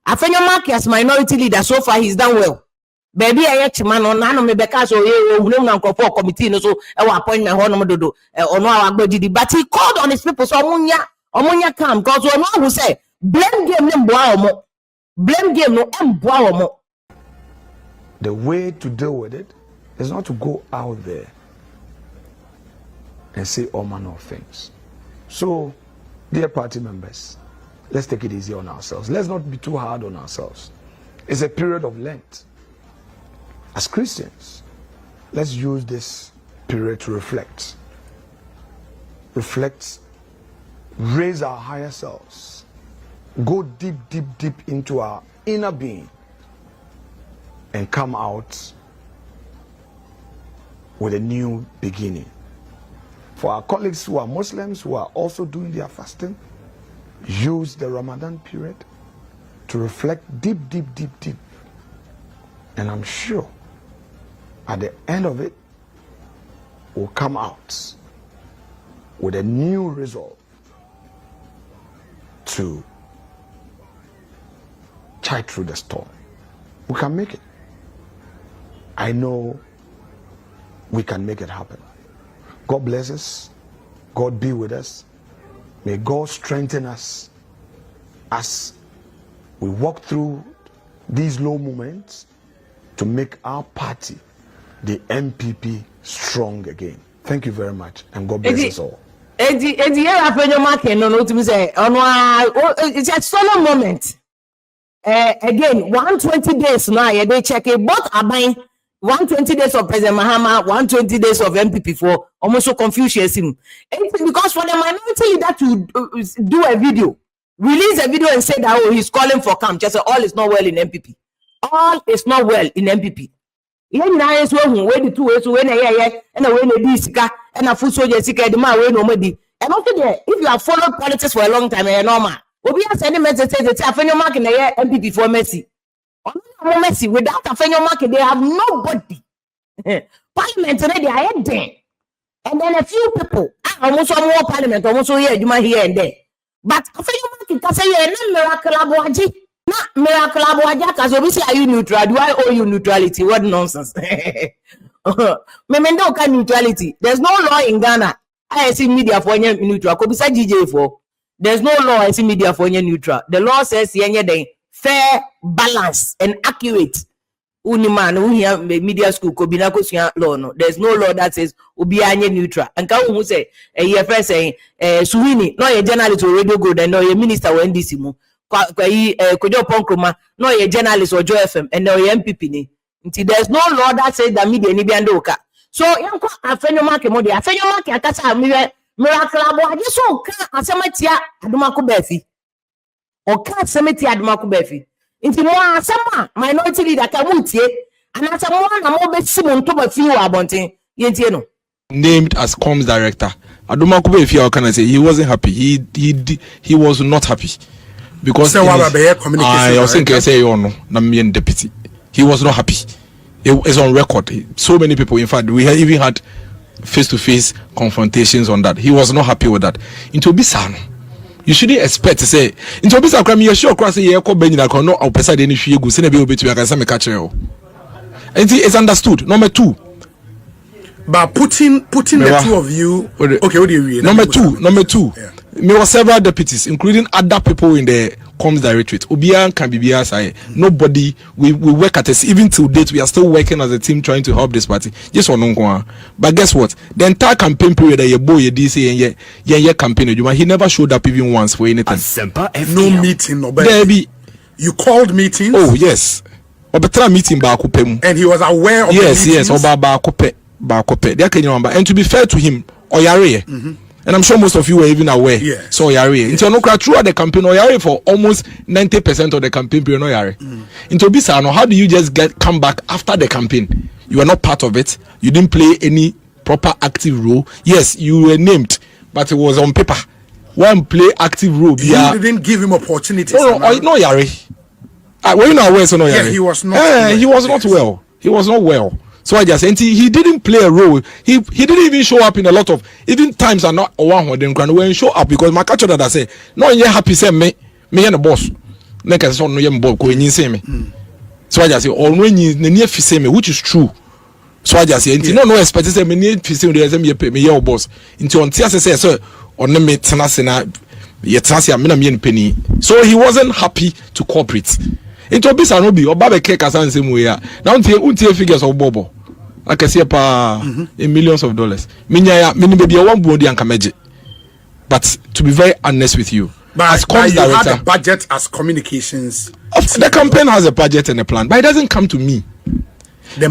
Afenyomark as minority leader, so far he's done well. Baby, I yet man on none of me because of committee no so appointment honomodo or no Aboagye, but he called on his people so omunya come because one who say blame game no boa blame game no boa. The way to deal with it is not to go out there and say all manner of things. So, dear party members, let's take it easy on ourselves. Let's not be too hard on ourselves. It's a period of Lent. As Christians, let's use this period to reflect. Reflect, raise our higher selves, go deep, deep, deep into our inner being, and come out with a new beginning. For our colleagues who are Muslims, who are also doing their fasting, use the Ramadan period to reflect deep, deep, deep, deep. And I'm sure at the end of it, we'll come out with a new resolve to chide through the storm. We can make it. I know we can make it happen. God bless us. God be with us. May God strengthen us as we walk through these low moments to make our party, the MPP, strong again. Thank you very much, and God bless us all. It's a solemn moment. Again, 120 days now, they check it. Both are buying 120 days of President Mahama, 120 days of MPP for almost so confusion. Because for the minority leader to do a video, release a video and say that he's calling for camp, just say all is not well in MPP. All is not well in MPP. When the 2 ways when and when this and a food soldier the man way nobody. And also there, if you have followed politics for a long time, normal. We are sending messages that Afenyomark in the MPP for Messi. Messi, without Afenyomark, they have nobody. Parliament already are there. And then a few people, almost more parliament, almost here, you might here and there. But Afenyomark can say, miracle Aboagye. Not miracle Aboagye, because obviously are you neutral? Do I owe you neutrality? What nonsense. Memendo can neutrality. There's no law in Ghana. I see media for neutral. Could be said GJ for. There's no law I see media for neutral. The law says fair, balance, and accurate. Uniman who here media school could be law. No, there's no law that says ubianye neutral. And can who say a friend saying Suwini, no a journalist or radio good and no a minister or NDC Kojo Ponkroma, no a journalist or Joe FM and no a MPP. There's no law that says that media ni biandoka. So yanko Afenyomark modi Afenyomark akasa miracle Aboagye so ka asematia adumako befi. Oka asematia adumako befi. Inti mo asema minority leader ka mutie anasa mo na mo be simu nto ba fi wa abonten yentie no. Named as comms director. Adumako befi how can I say he wasn't happy. He was not happy. Because I was thinking say you know na me deputy. He was not happy. It's on record. So many people, in fact, we even had face-to-face confrontations on that. He was not happy with that. Into Bisano, you shouldn't expect to say into Bisano. You're sure cross a call Benny like no opposite any issue. You send a bill between a some catcher. And it's understood. Number two, but putting the two of you. Okay, what do you mean? Number two. Yeah. There were several deputies, including other people in the comms directorate. Obian can be BSI. Nobody. We work at this. Even till date, we are still working as a team trying to help this party. Just one on. But guess what? The entire campaign period that your boy DC and your campaign, he never showed up even once for anything. No meeting, no. There be. You called meetings. Oh yes. Obetra meeting ba akopem. And he was aware of yes, the meetings. Yes. Oba ba akope. There can you remember. And to be fair to him, Oyare. And I'm sure most of you were even aware. Yeah. So Oyare. Into no throughout the campaign, Oyare for almost 90% of the campaign period. Oyare. Into Bisano, how do you just come back after the campaign? You are not part of it. You didn't play any proper active role. Yes, you were named, but it was on paper. One play active role. You didn't give him opportunities. No, Oyare. Were you not aware? So no, yeah, he was not. He was not well. He was not well. So I just said he didn't play a role. He didn't even show up in a lot of even times are not one who then when show up because my culture that I say no you happy say me and the boss. Like I said no you boss go say me. So I just say or when you near say me which is true. So I just say no expect say me near say me your boss. Into on tia say so on me tenase na ye penny. So he wasn't happy to cooperate. It will be Sanobi or Baba Kekasan same way. Now until figures of Bobo. I can see in millions of dollars. Minya baby one body and kameji. But to be very honest with you, but as comms director, had a budget as communications. The campaign has a budget and a plan, but it doesn't come to me. The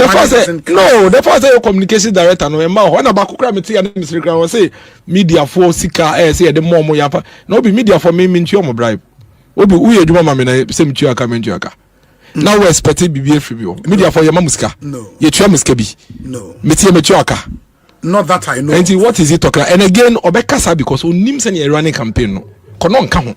first say communication director no emma when about committee and Mr. Crown say media for sika say the more yapa. No be media for me mean you bribe. Obi uye djuma mame na se mtu aka menju aka. Now we expect bibi efibio. Media for your mamuska. No. Ye tua muska bi. No. Metu aka. Not that I know. And what is he talking? And again, obekasa because onim se ne running campaign no. Kono nka ho.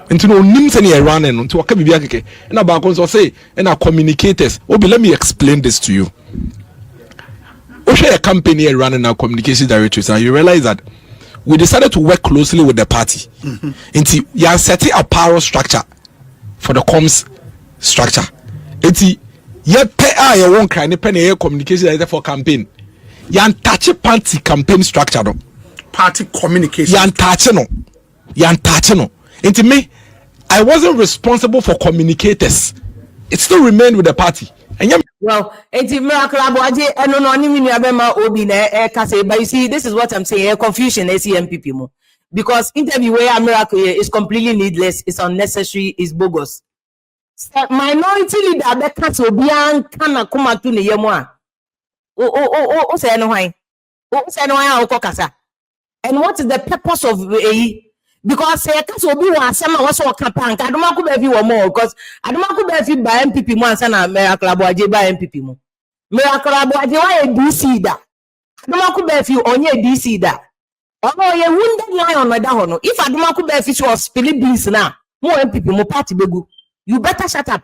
Nti no onim se ne running no. Nti waka bibi akeke. Na ba kon so say na communicators. Obi let me explain this to you. Oshe a company running now communication directors and you realize that we decided to work closely with the party. Inti ya set a power structure for the comms structure. Inti ya pe a ya won kind pen communication director for campaign. Ya touch party campaign structure no. Party communication. Ya touch no. Inti me I wasn't responsible for communicators. It still remained with the party. And well, it's Miracle Aboagye and no nimi abema obi na kase. But you see, this is what I'm saying. Confusion SEMPP mo because interview where Miracle is completely needless, it's unnecessary, it's bogus. Minority leader be kase obi an kana kuma tu ne yemu a. O say no why? O say no why kasa. And what is the purpose of because say kase obi wa asema wo so campaign adoma ko be fi wo mo because adoma ko be fi ba MPP mo ansa na Miracle Aboagye ba MPP mo Miracle Aboagye wa e DC da adoma ko be fi onye DC da ono ye wounded lion na da ho no if adoma ko be fi so spill beans na mo MPP mo party begu you better shut up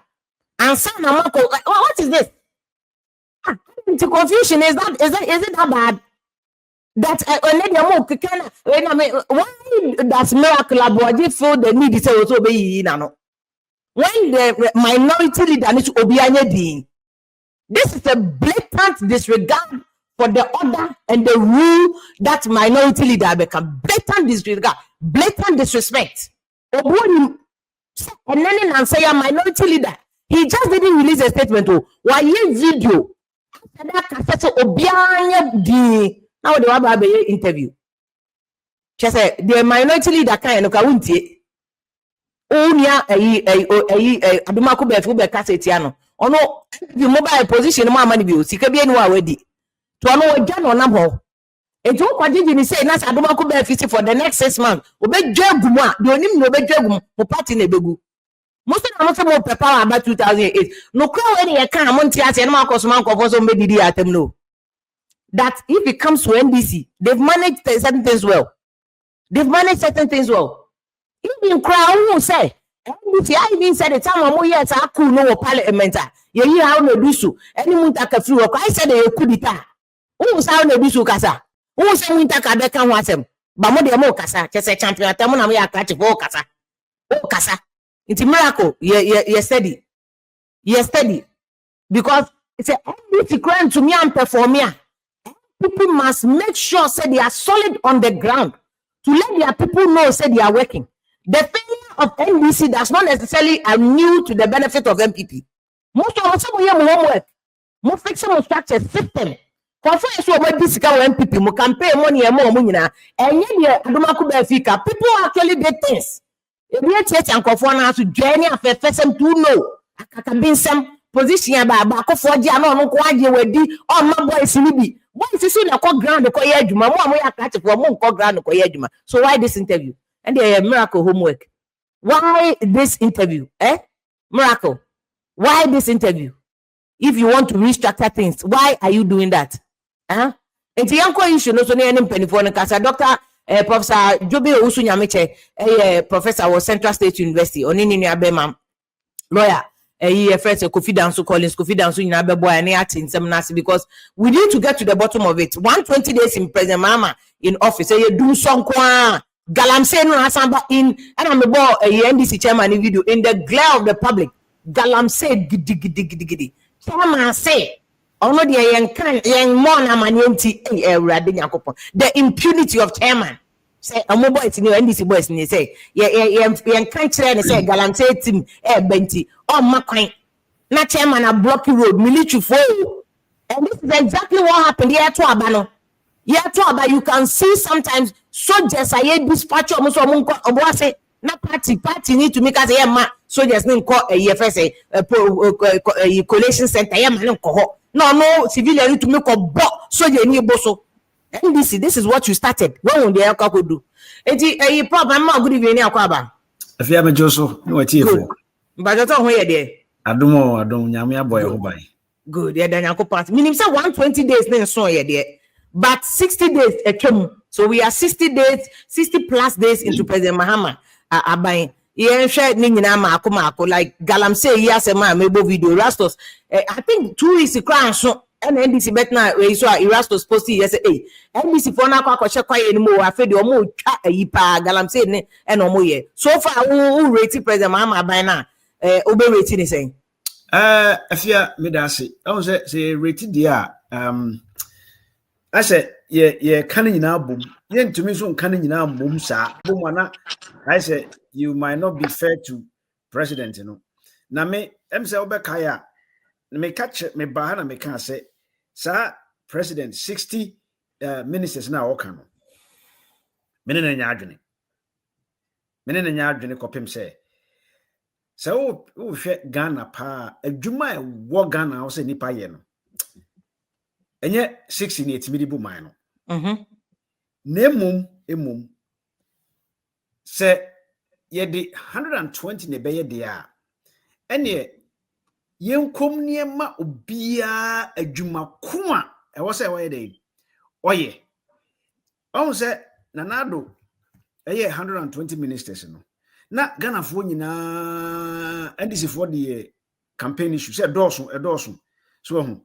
ansa na mako what is this the confusion is it that bad that why does Miracle Aboagye feel the need to say also be no when the minority leader needs to be this is a blatant disregard for the order and the rule that minority leader become blatant disregard, blatant disrespect. And then and say a minority leader he just didn't release a statement why video that now the Waba interview. She said the minority leader kind of kawunti. Onya Adumaku befu be kasetiano. Ono the mobile position mo amani bi o sika bi enu awedi. To ono oja no nam ho. Ejo kwagye ni say na Adumaku befu for the next 6 months. Obedwa gumu a de onim no obedwa gumu mo party na ebegu. Most of them say mo prepare about 2008. No crowd any e kan mo ntia se no akoso man kofo so medidi atem no. That if it comes to NDC, they've managed certain things well. Even crowd who say NDC, I even said the time I'm here to cool no parliament. You how no do so. Any muntaka free work. I said they could it. Who say no do so kasa? Who say muntaka beka wasem? But mo de mo kasa. Just a champion. Tamo na mo ya catch for kasa. Oh kasa. It's a miracle. You're steady. Because it's a NDC crime to me and perform here. People must make sure say they are solid on the ground to let their people know say they are working. The failure of NDC does not necessarily new to the benefit of MPP. Most of us have homework. More fix some structure system. Confess what this MPP mo campaign money and more money na. And yet Adumaku Benfica people actually did things. If we church and conform to journey affect them to know. Akaka some position ba for dia no kwaje wedi on my boys ni. Why is this in a ground the koye adwuma mo ya catch for mo ground the koye adwuma. So why this interview? And the miracle homework. Why this interview? Miracle. Why this interview? If you want to restructure things, why are you doing that? And the yanko issue no so na any penifo no kasa Dr. Professor Jobe Osunyameche professor was Central State University onini ni abema lawyer first Kofi Danso Collins, Kofi Danso in Abebo and Nasi, because we need to get to the bottom of it. 120 days in President Mahama in office. You do some Galamsey no Asamba in and I'm about a NDC chairman in video in the glare of the public. Galamsey gidi. Chairman say, ono de young more na manienti the impunity of chairman. Say a mobile boys in your NDC boys and they say, yeah, can't say Galamsey team benti or Macoin. Not chairman a blocky road, military for you. And this is exactly what happened here to Abano. Yeah, but you can see sometimes soldiers are dispatch almost say na party need to make us soldiers name call a EFS a collation center no civilian need to make a soldier ni boso. And this is what you started. What will the alcohol could do? A problem good evening Akwaba. If you have a Joso, no tea. But I don't hear there. I don't Yamia boy who buy. Good, yeah, then Uncle Pat. Meaning, say 120 days, then so yeah, there. But 60 days, so we are 60 days, 60 plus days into President Mahama. Abai, yeah, shared Ninama Akumako, like Galamsey, yes, a man, maybe video Rastos. I think 2 weeks to crash, so and NDC bet now, we saw Erastos posted yesterday. NDC for now, Kwakwa anymore, I feel your more yipa, Galamsey, and Omoye. So far, who rated President Mahama by now? Obe rating is saying. If you medasi, I was say rated the I said, yeah, canning now boom. Yen to me soon canning now boom, sir. Boom, wana. I said, you might not be fair to president, you know. Now, me, say Obekaya, me catch me bahana, me can say, sir, president, 60 ministers now, okano. Menen nyadwene. Menen nyadwene kopim say. So, Ghana pa, a Juma war Ghana, I say nipa yeno. And yet 68 millibu mino. Nemum say ye the 120 nebeye dia. And ye yen kom niema obia adwuma kuma e wo say why dey. Oye. On say nanado eye 120 ministers no. Na Ghana fo nyina NDC for the campaign issue say dosun. So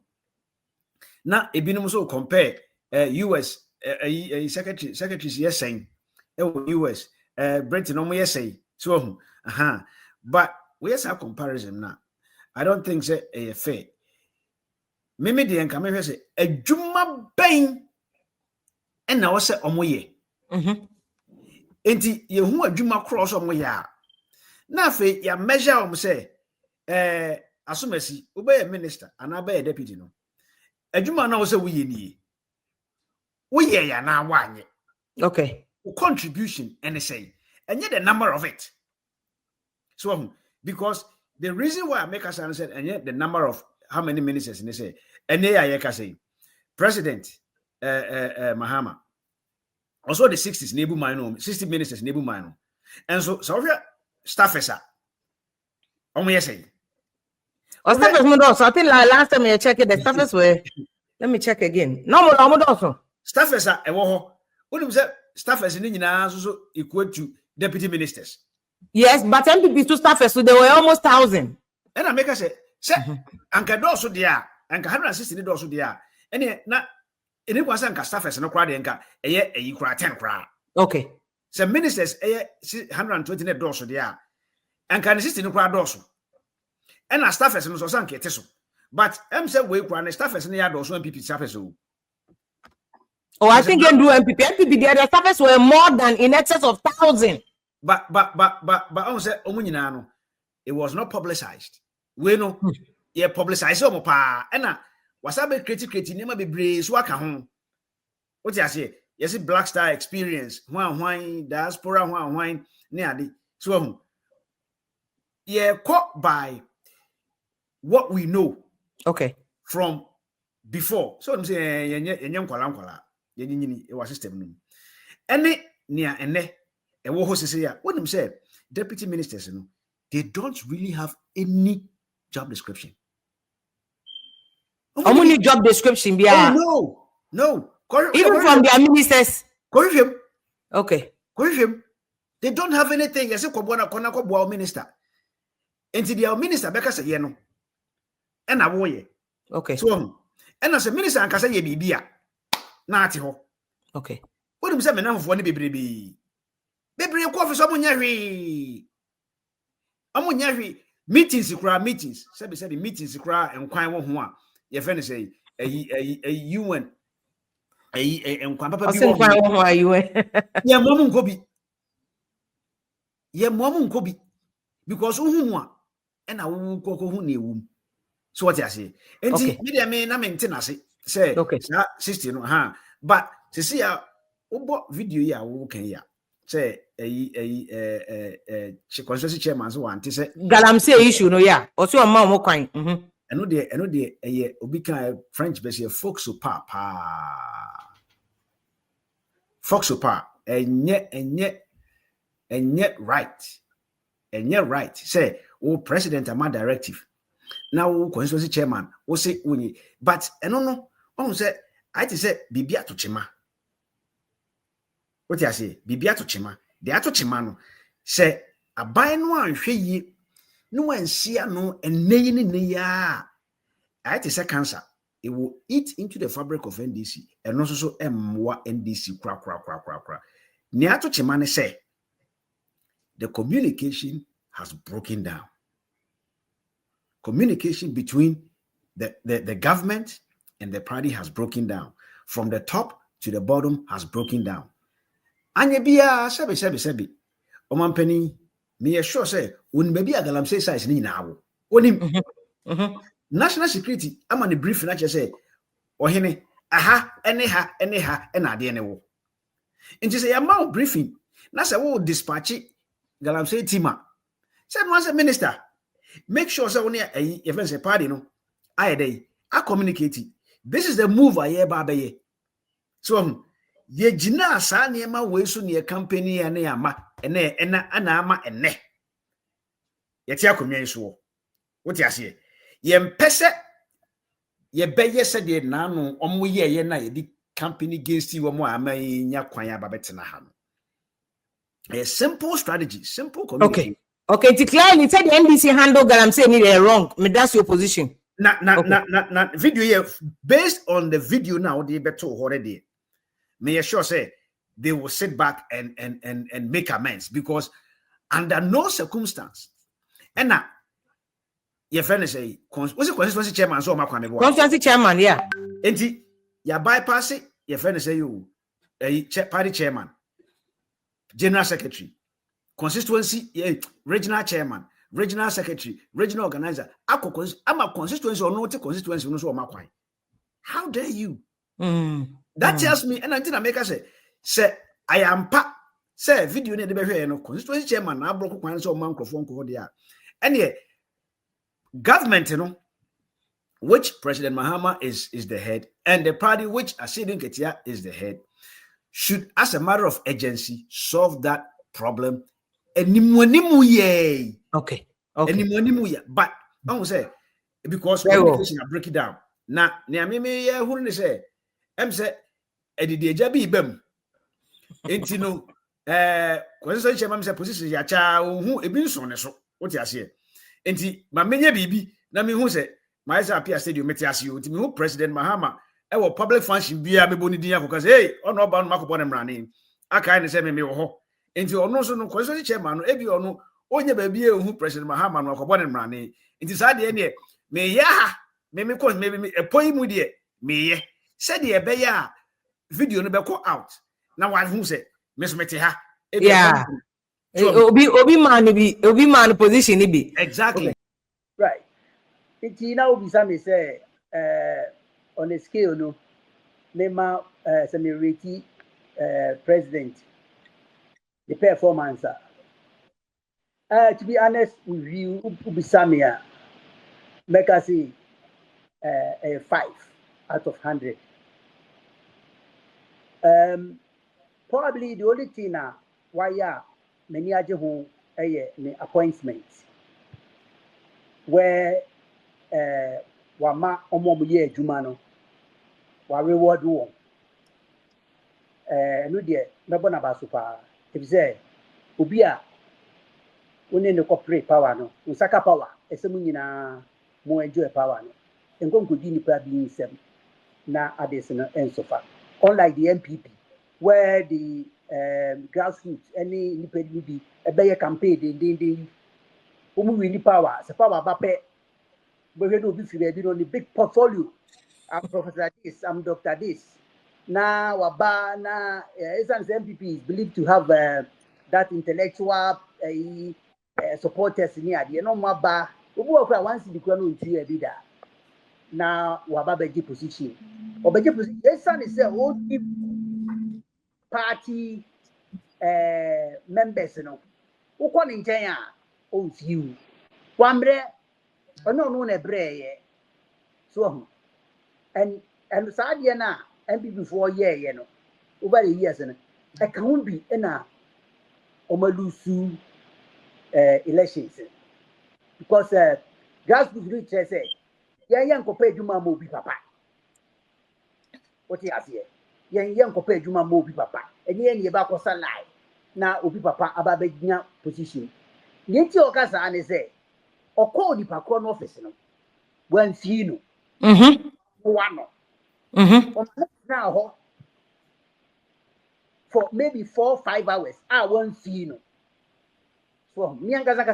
na ebinom so compare US secretaries yes saying US Britain no yes say so but we yes a comparison na I don't think say fair me dey enka me say adwuma ben and na wo say omoye enti ye hu adwuma cross omoye a na fe ya measure say asomasi obey minister and obey deputy no adwuma na wo say we ni we ya na wanye okay contribution and say and yet the number of it so because the reason why I make us understand and yet the number of how many ministers and they say and they are say president Mahama also the 60s nebu mine 60 ministers nebu mine and so staffers are say staffers also I think last time I checked the staffers were let me check again no more also staffers are what say staffers in so equal to deputy ministers. Yes, but MPP to staffers so they were almost 1,000. And I make us say anka do so dia anka 160 do so dia and na ene kwasa anka staffers no kra de anka eye eyi kra 10 kra. Okay. So ministers 120 do so dia anka 60 no kra do so. And na staffers no so sanka ete so. But say we kra na staffers no ya do so MPP staffers so. Oh, I think you do MPP. MPP, the staffers were more than in excess of 1,000. But I say, it was not publicized. We know, yeah, publicized so pa. And was I creative never be brave, so I can home. What you say? Yes, Black Star experience, wine, diaspora, wine, nearly. So, yeah, caught by what we know. Okay. From before. So I'm saying, it was system. And near and what I'm saying, deputy ministers, they don't really have any job description. Only job description, yeah. Oh, no. Even from their ministers. Okay. They don't have anything. Yes, minister. Enti dia minister beka say ye no. E na wo ye. Okay. So and as a minister anka say ye bibia na ate ho. Okay. What do you say me na fofo ne bebrebe. Bebrebe ko office omo nya hwe. Omo nya hwe meetings kura meetings. Say the meetings kura enkwan wo ho a ye fe ne say UN enkwan papa bi wo. Asen wo are you? Ye mom nko bi because who mu a e na wo kokko hu na ewum. So what you say? Enti me dey me na me nte na say Okay. 60 no ha but to see a wo video ya wo kan ya say constituency chairman so want say Galamsey issue no ya o so ma mo kwan eno de obi kan French be say fox pa enye right say o president ama directive now constituency chairman wo say woni but eno no on say I say bibia to chima what you say bibia to chima de ato chima no say aban no anhwe yi no ansia no enneyi ne ya I say cancer it will eat into the fabric of NDC and also so emwa NDC kra ne ato chima ne say the communication has broken down. Communication between the government and the party has broken down. From the top to the bottom has broken down. Anya bia sebi. Omampani me sure say when maybe a galamsey size ni na wo. Onim. National security ama ne brief na say ohene aha ene ha na de ne wo. Nti say ya briefing na say wo dispatch galamsey team say no say minister make sure say when you say party no I dey I communicate this is the move aye ba be so ye gina sa ne ma we so ne company ene ama ene ana ama ene ye ti akomyan so what you say ye mpese ye beye se de na no omo ye na ye di company against you omo ama nya kwan aba betena ha no a simple strategy simple communication. Okay, clearly said the NDC handle Galamsey ni they wrong. Me that's your position. Na video here based on the video now they better already. May sure say they will sit back and make amends because under no circumstance. And now your friend say what's the constituency chairman so ma kwame bo. Constituency chairman, yeah. Enti ya bypass it, your friend say you party chairman, general secretary, constituency regional chairman, regional secretary, regional organizer. I'm a constituency or not a constituency. No, so my how dare you? That tells me, and I didn't make us say I am say video near the behavior no constituency chairman. I broke one so microphone called there. And yet, government, which President Mahama is the head, and the party which Asidin Ketia is the head, should, as a matter of urgency, solve that problem. Okay. But I will say because communication I break it down. Now, me who say say the jabi bem. Entino constituency chairman say position ya cha who e bin so ne so. What you say? Enti ma menye bibi na me who say my appear stadium metiasi o. Enti me who President Mahama e wo public function bia me boni din akoko say hey ono ba no makobo ne mrane. Aka ne say me wo ho. Enti ono so no constituency chairman no ebi ono onye ba bia ehu President Mahama no akobo ne mrane. Enti sa de ne me ya me ko me epoi mu de me ye said the ebeya video no be call out na wa hu say me so mete ha yeah obi man position ni be exactly okay. Right it now obi say say on a scale no me ma say me rate president the performance to be honest with you obi samia make I say a 5 out of 100. Probably the only thing why many aje ho me appointments where wama omo mo ye adwuma no wa reward wo no de mebo na ba so pa if say obi a woni ne corporate power no usaka power esemunyina mo enjoy power no enko nkodi nipa bi nsem na adesino ensofa unlike the MPP where the grassroots any nipa bi ebeye campaign den omu win power se power ba pe we no be fi be no the big portfolio. I'm Professor this, I'm Dr. this. Now waba na MPP is believed to have that intellectual supporters near the no maba obu okra once the kura no ntu e bi da na waba beji position esan is say all party members no ukọ ni nchen a o fiu kwamre ono na breye so and sadia na MPP for year no over the years no e kan bi na omalusu elections because grassroots reach say yen kopa adwuma ma obi papa what you have here yen kopa adwuma ma obi papa enye ne ba kosa lie na obi papa aba begnya position nti okasa ne say okọ di pakọ no office no wan fi no wano now for maybe 4 or 5 hours I won't see no so me kasa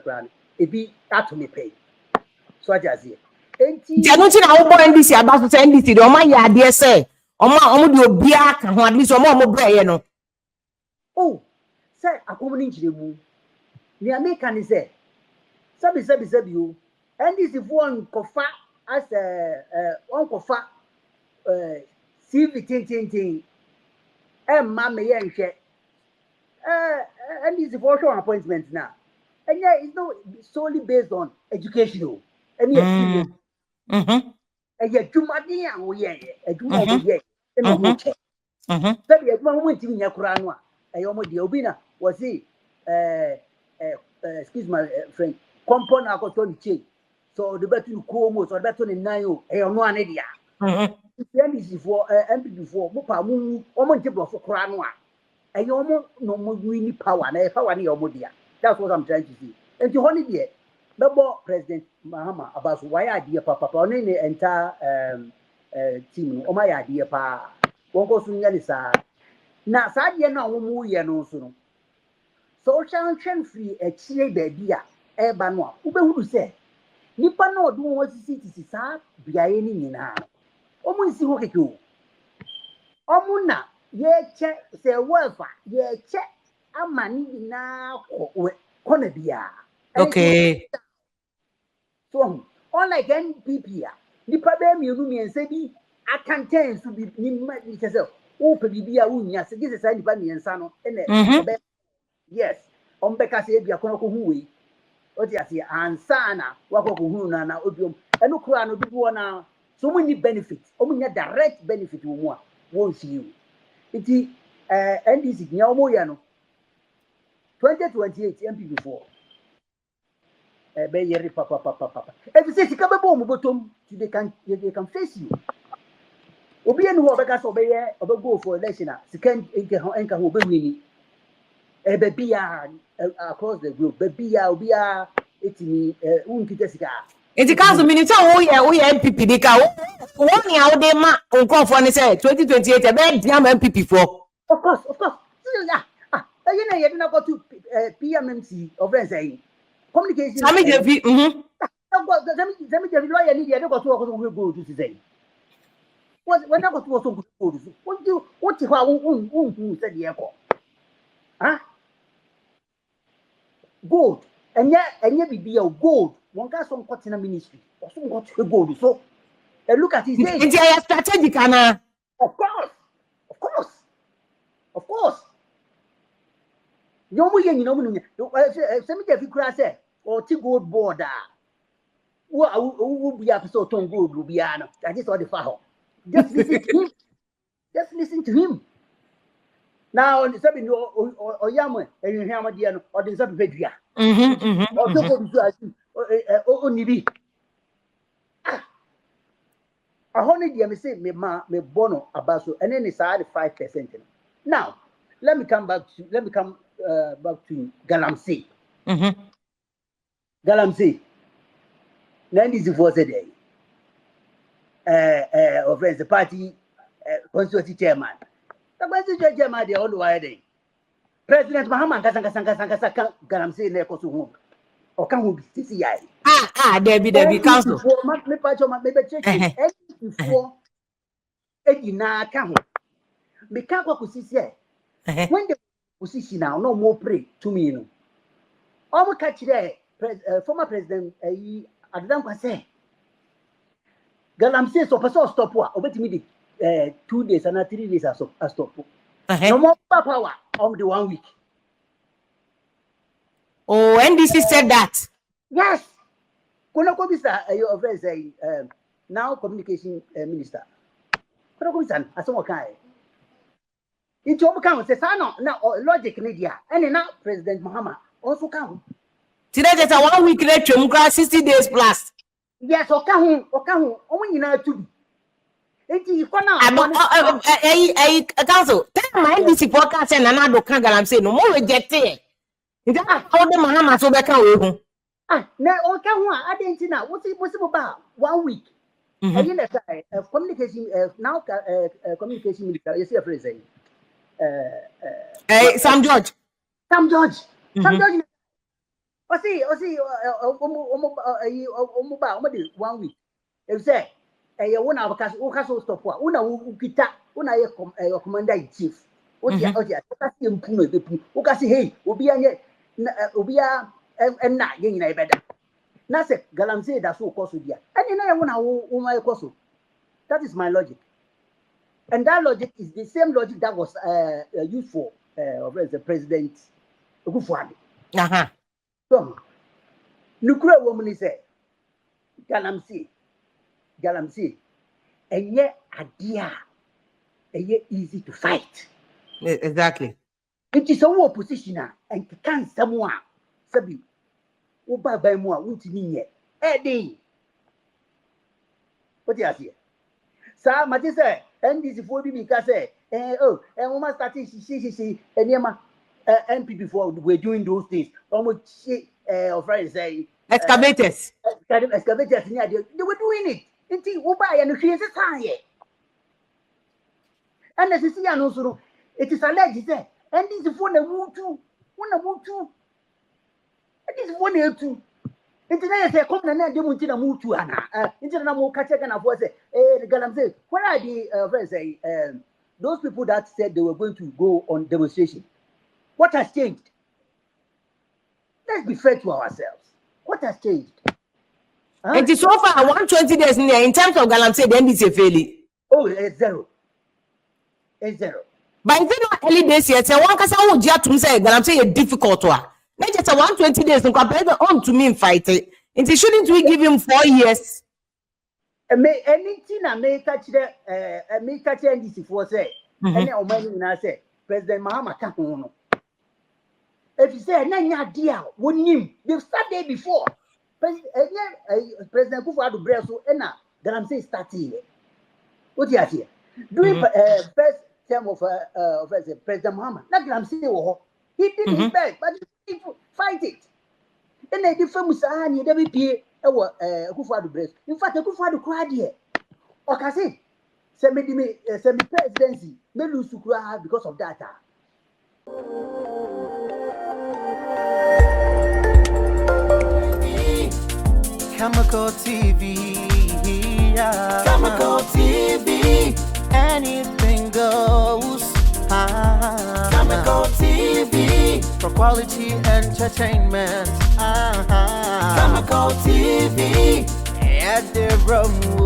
kran ebi ato me pay so ajazie enti Januti na wo boy NDC aba so NDC de o ma ya ade se o de obi aka ho at least o ma breye no oh say akomuni njiremu ni America ni say sabi o NDC for nkofa as onkofa CV tin ma me ye nhwe NDC for show appointment now and yeah it's not solely based on educational any experience yeah jumadi an wo ye aduma wo ye e no mo che sabi aduma mo ntimi nya kura no a e yo mo de obi na wo say excuse my friend compound akoto ni che so the better ko mo so the better ni nan o e yo no ane dia NDC for MPP for mo pa mo o mo ntibro for kura no a e yo mo no mo win power na e power ni yo mo dia. That's what I'm trying to see. And to honey there, Bebo President Mahama about why idea papa on any entire team or my idea pa won't go soon yanisa. Now Sadia no mu ye no so. Social chain free a chile baby e banwa. Ube who say Nipa no do what city sa bia any nina. Omu si ho keke. Omu na ye che se welfare ye che amani na kona bia. Okay. So unlike NPP nipa be mienu miense bi akanten so bi ni ma ni kese o pe bibia unya se gese sai nipa miensa no ene yes on beka se bia kono ko hu we o ti ase ansa na wako ko hu na obiom eno kura no bibo na so many benefit o munya direct benefit wo mu a won see you iti NDC nya o mo ya no 2028 MPP 4 be yeri papa if you say sika be bo mo botom they can face you obi enu ho beka so be ye go for election sika enka ho be wini be bia across the globe be bia obi a etimi unkita sika Enti council minister wo ye MPP de ka wo ni a wo de ma nkonfo ni say 2028 e be dia ma MPP for of course yeah you know you not go to PMMC of say communication Sami Jevi Sami Jevi lawyer ni dey go to go to say when I go to so go what you who said the echo gold enye bibia gold one guy some cotton ministry or some got gold so look at his name Enti ya strategic ana of course Yomu ye nyina mu nya Sami Jevi kura say or ti gold board wo bia so ton gold bia no that is all the fa just listen to him now Sami no oyam ehwehwam de no o de Sami bedua o to go do asi o nibi ahoni de me say me bono abaso ene ni sa 5% now let me come back to Galamsey Galamsey. Then this was a day. Of the party constituency chairman. The constituency chairman, the old way. President Mahama Kasanga Galamsey Nekosu or can we see? Debbie, council. Maybe check before Edina Kamu. Because what see when the position now, no more pray to me. No, almost catch there. Former president, Adam say, Galamsey so stop what? Over to me 2 days and 3 days as stop. No more power on the 1 week. Oh, NDC said that. Yes. Kono bisa your friend say now communication minister. Kono bisa aso kai. It all count says now logic media and now President Mahama also count. Today there's a 1 week lecture, 60 days plus. Yes, okahu omo nyina tu. Enti ikona council tell my NDC forecast and another can Galamsey no more rejected. How the Mahama so back away. Na okahu adenti na what's about 1 week. Communication now communication minister you see a phrase Sam George. Sam George. Osi 1 week. If say una abakaso ukaso stop wa una ukita una ye commander in chief. Otia ukasi mpuno bepu. Ukasi hey obia na ye nyina ebeda. Na se Galamsey da so koso dia. Eni na ye una uma ye koso. That is my logic. And that logic is the same logic that was used for the president Okufuado. So, Nukura woman say, Galamsey, and yet idea, and yet easy to fight. Exactly. It is our opposition and can someone sabi Uba by more won't mean yet. Eddie. What do you say? Sir, Matisse, and this is for me because and woman started she and Yama. MP before we're doing those things. Almost of friends say excavators. Excavators they were doing it. Until Uba and she is a sign. And as you see, also it is alleged say, and this is for the move to it is 1 or 2. Internet say come na dem until move to ana. Internet na mo catch and avoid say Galamsey. Where are the friends say those people that said they were going to go on demonstration? What has changed? Let's be fair to ourselves. What has changed? It is so far 120 days in terms of Galamsey, then it's a failure. Oh, it's zero. It's zero. But it's not early days yet. So one can say Galamsey a difficult one. Not just 120 days to compare on to me in fighting. It shouldn't we give him 4 years? Anything I may catch the NDC for say, any of my say, President Mahama can't. If you say, "Nanya dear, wouldn't him?" They've started before. President Kufuor Breso, and Galamsey starting. What do you say? During first term of President Mahama, not Galamsey, he did his best, but he fight it. And they different Musani, they will be Kufuor Breso. In fact, Kufuor cried here. Okay, say, semi presidency, may lose to cry because of that. Khemical TV, yeah. Khemical TV, anything goes. Khemical TV, for quality entertainment. Khemical TV, at the room.